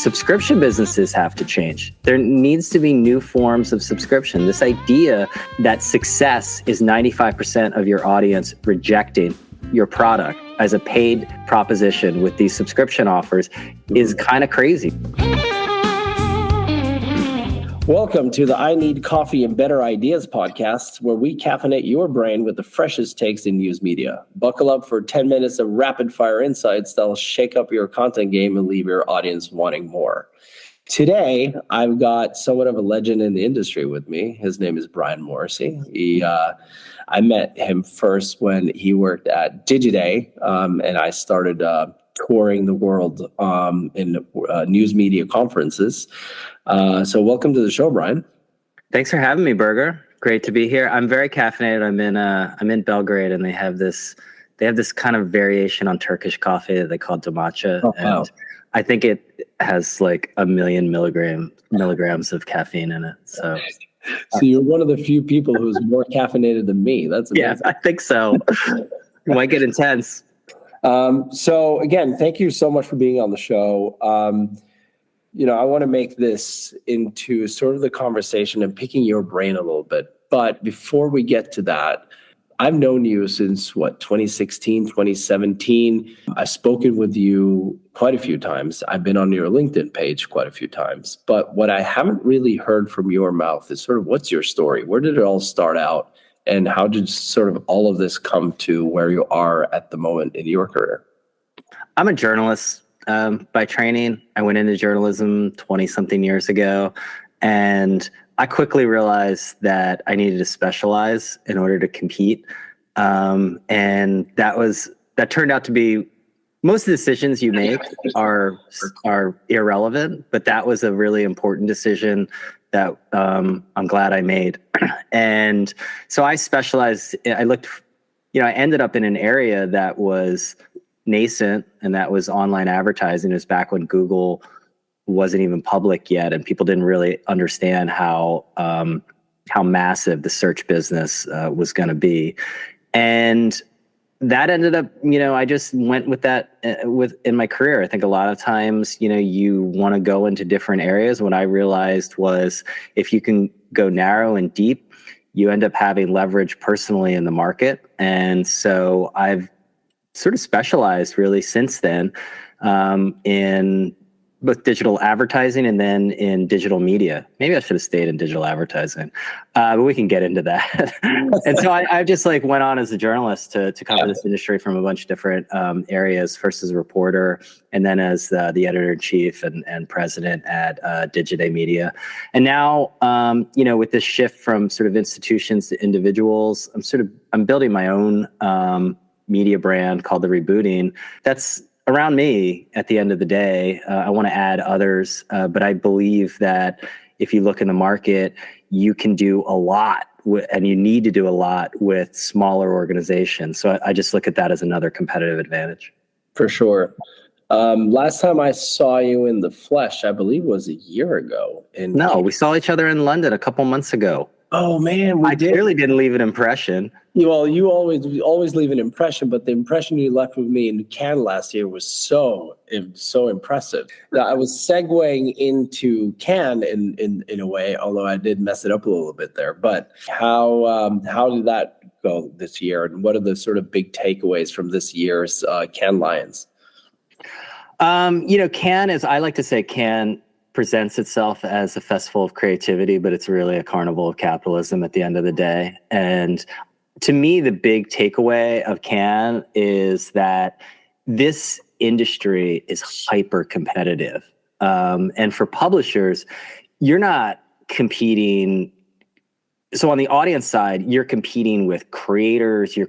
subscription businesses have to change. There needs to be new forms of subscription. This idea that success is 95% of your audience rejecting your product as a paid proposition with these subscription offers is kind of crazy. Welcome to the I Need Coffee and Better Ideas podcast, where we caffeinate your brain with the freshest takes in news media. Buckle up for 10 minutes of rapid fire insights that'll shake up your content game and leave your audience wanting more. Today, I've got somewhat of a legend in the industry with me. His name is Brian Morrissey. I met him first when he worked at Digiday, and I started touring the world in news media conferences. So welcome to the show, Brian. Thanks for having me, Berger. Great to be here. I'm very caffeinated. I'm in Belgrade, and they have this kind of variation on Turkish coffee that they call domaca. Oh, wow. And I think it has like 1 million milligrams of caffeine in it. So you're one of the few people who's more caffeinated than me. That's amazing. Yeah, I think so. You might get intense. So again, thank you so much for being on the show. I want to make this into sort of the conversation and picking your brain a little bit. But before we get to that, I've known you since 2016, 2017. I've spoken with you quite a few times. I've been on your LinkedIn page quite a few times. But what I haven't really heard from your mouth is sort of what's your story? Where did it all start out? And how did sort of all of this come to where you are at the moment in your career? I'm a journalist by training. I went into journalism 20-something years ago, and I quickly realized that I needed to specialize in order to compete. And that turned out to be, most of the decisions you make are irrelevant, but that was a really important decision that I'm glad I made. And so I specialized, I ended up in an area that was nascent, and that was online advertising. It was back when Google wasn't even public yet, and people didn't really understand how massive the search business was going to be. And that ended up, I just went with that in my career. I think a lot of times, you want to go into different areas. What I realized was if you can go narrow and deep, you end up having leverage personally in the market. And so I've sort of specialized really since then in both digital advertising and then in digital media. Maybe I should have stayed in digital advertising, but we can get into that. And so I just went on as a journalist to cover this industry from a bunch of different areas, first as a reporter, and then as the editor-in-chief and president at Digiday Media. And now, with this shift from sort of institutions to individuals, I'm building my own media brand called the Rebooting. That's around me at the end of the day. I want to add others, but I believe that if you look in the market, you can do a lot and you need to do a lot with smaller organizations. So I just look at that as another competitive advantage. For sure. Last time I saw you in the flesh, I believe was a year ago. No, we saw each other in London a couple months ago. Oh man, I clearly didn't leave an impression. Well, you always leave an impression, but the impression you left with me in Cannes last year was so impressive. Now, I was segueing into Cannes in a way, although I did mess it up a little bit there. But how did that go this year, and what are the sort of big takeaways from this year's Cannes Lions? Cannes is, I like to say Cannes presents itself as a festival of creativity, but it's really a carnival of capitalism at the end of the day. And to me, the big takeaway of Cannes is that this industry is hyper competitive. And for publishers, you're not competing. So on the audience side, you're competing with creators, you're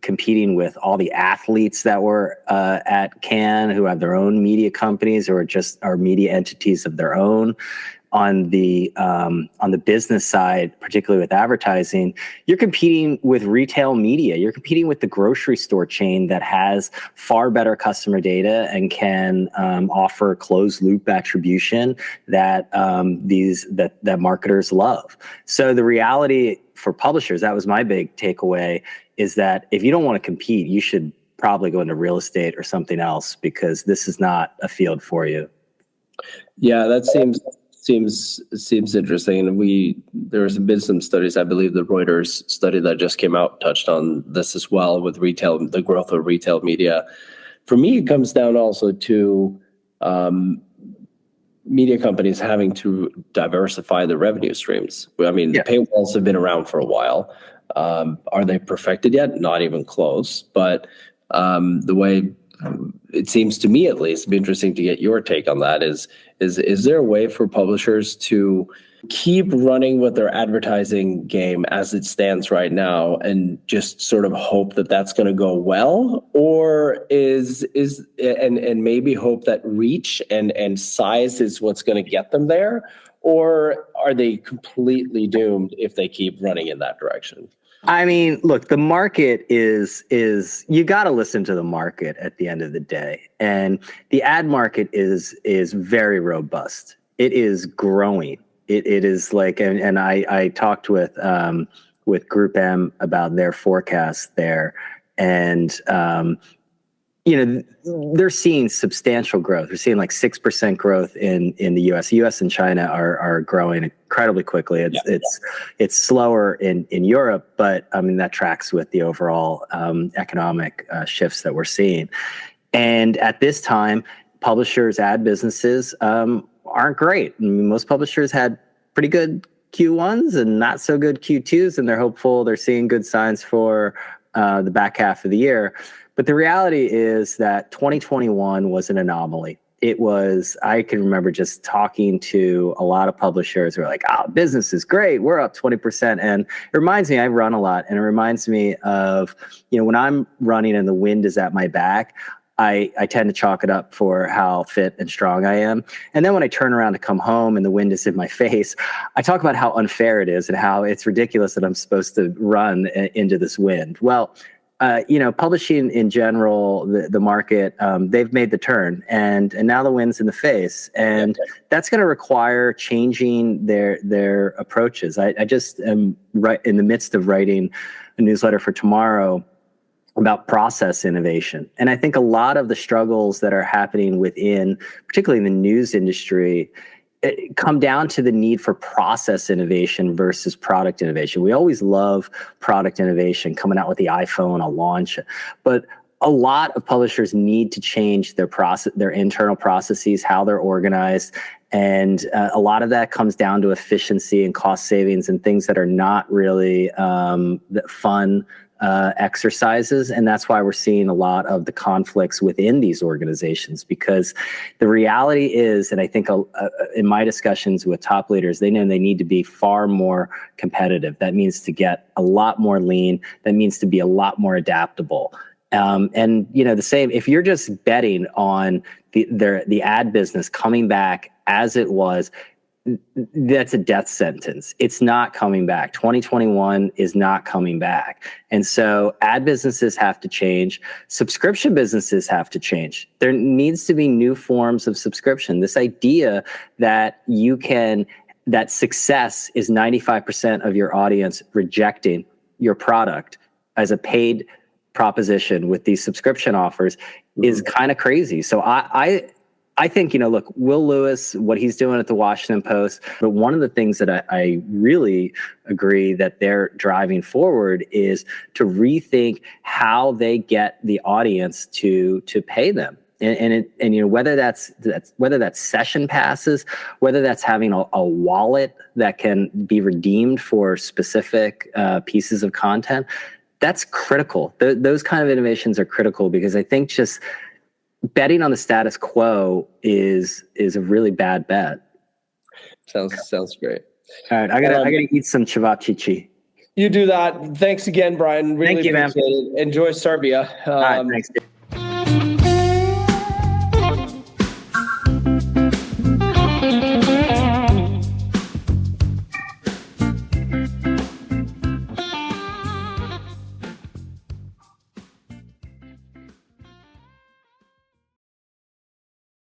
competing with all the athletes that were at Cannes who have their own media companies or just are media entities of their own. On the business side, particularly with advertising, you're competing with retail media. You're competing with the grocery store chain that has far better customer data and can offer closed loop attribution that that marketers love. So the reality for publishers, that was my big takeaway, is that if you don't want to compete, you should probably go into real estate or something else, because this is not a field for you. Yeah, that seems interesting. And there's been some studies. I believe the Reuters study that just came out touched on this as well, with the growth of retail media. For me, it comes down also to media companies having to diversify the revenue streams. I mean, the paywalls have been around for a while. Are they perfected yet? Not even close. But the way it seems to me, at least, it'd be interesting to get your take on that. Is there a way for publishers to keep running with their advertising game as it stands right now and just sort of hope that that's going to go well, or and maybe hope that reach and size is what's going to get them there, or are they completely doomed if they keep running in that direction? I mean, look, the market is you got to listen to the market at the end of the day. And the ad market is very robust. It is growing. It is like, and I talked with Group M about their forecast there, and they're seeing substantial growth. They're seeing like 6% growth in the U.S. U.S. and China are growing incredibly quickly. It's slower in Europe, but I mean that tracks with the overall economic shifts that we're seeing. And at this time, publishers' ad businesses aren't great. I mean, most publishers had pretty good Q1s and not so good Q2s, and they're hopeful. They're seeing good signs for the back half of the year. But the reality is that 2021 was an anomaly. I can remember just talking to a lot of publishers who are like, oh, business is great. We're up 20%. And it reminds me, I run a lot, and it reminds me of, when I'm running and the wind is at my back, I tend to chalk it up for how fit and strong I am. And then when I turn around to come home and the wind is in my face, I talk about how unfair it is and how it's ridiculous that I'm supposed to run into this wind. Well, publishing in general, the market, they've made the turn, and now the wind's in the face, and that's going to require changing their approaches. I just am right in the midst of writing a newsletter for tomorrow about process innovation. And I think a lot of the struggles that are happening particularly in the news industry, come down to the need for process innovation versus product innovation. We always love product innovation, coming out with the iPhone, a launch, but a lot of publishers need to change their internal processes, how they're organized. And a lot of that comes down to efficiency and cost savings and things that are not really fun exercises. And that's why we're seeing a lot of the conflicts within these organizations, because the reality is, and I think in my discussions with top leaders, they know they need to be far more competitive. That means to get a lot more lean. That means to be a lot more adaptable. And the same, if you're just betting on the ad business coming back as it was, that's a death sentence. It's not coming back. 2021 is not coming back. And so ad businesses have to change. Subscription businesses have to change. There needs to be new forms of subscription. This idea that that success is 95% of your audience rejecting your product as a paid proposition with these subscription offers is kind of crazy. So I think, look, Will Lewis, what he's doing at the Washington Post, but one of the things that I really agree that they're driving forward is to rethink how they get the audience to pay them. And whether that's session passes, whether that's having a wallet that can be redeemed for specific pieces of content, that's critical. Those kind of innovations are critical, because I think just betting on the status quo is a really bad bet. Sounds great. All right, I gotta eat some cevapcici. You do that. Thanks again, Brian. Really appreciate it. Enjoy Serbia. All right, thanks, dude.